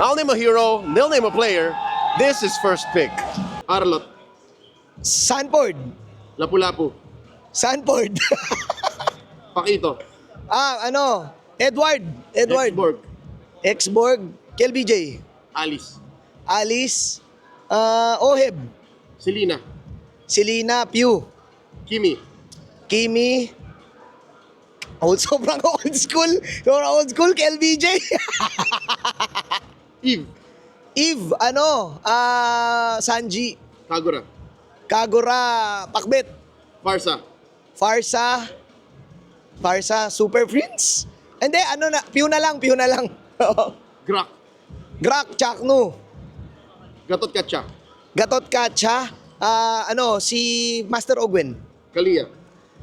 I'll name a hero, they'll name a player. This is first pick. Arlot, Sanford. Lapu-Lapu, Sanford. Pakito, Edward. Exborg, Exborg. KLBJ. Alice, Alice. Oheb. Selena, Selena. Pew. Kimi, Kimi. Sobrang old school. KLBJ. Eve, Eve. Sanji. Kagura, Kagura. Pakbet. Farsa, Farsa. Super Prince. Hindi, Pew na lang. Grak, Grak. Chaknu. Gatot Katsa, Gatot Kacha. Si Master Ogwen. Kalia,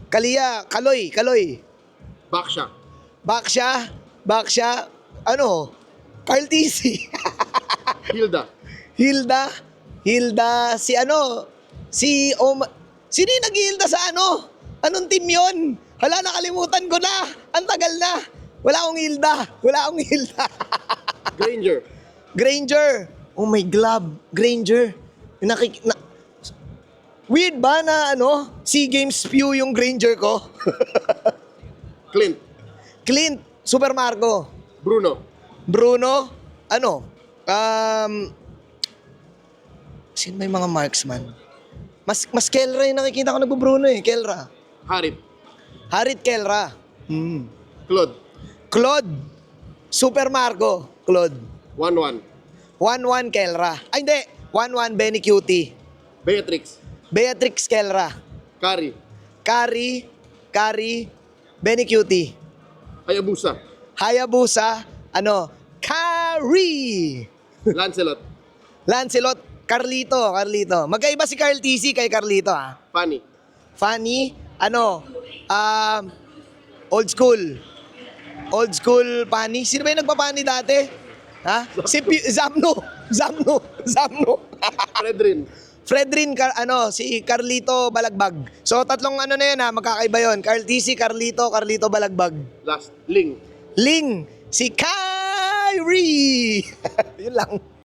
Kalia. Kaloy. Baksha, Baksha. Carl TC. Hilda, Hilda. Sino yung nag-Hilda sa Anong team yon? Hala, nakalimutan ko na. Ang tagal na. Wala akong Hilda. Granger. Oh my glove. Granger. Weird ba na SEA Games Pew yung Granger ko? Clint. Super Marco. Bruno. Sino ba yung mga marksman? Mas Kelra yung nakikita ko nagbo-Bruno Kelra. Harit Kelra. Claude. Super Marco. Claude. 1-1 Kelra. Ay, hindi. 1-1 Benny Cutie. Beatrix Kelra. Kari. Benny Cutie. Hayabusa. Kari. Lancelot. Carlito. Magkaiba si Carl TC kay Carlito, Fanny. Old school Fanny. Sino ba yung nagpa-Fanny dati? Zamno. Fredrin, si Carlito Balagbag. So, tatlong na yun magkakaiba yun. Carl TC, Carlito Balagbag. Last, Ling. Ling, si Kyrie. Yun lang.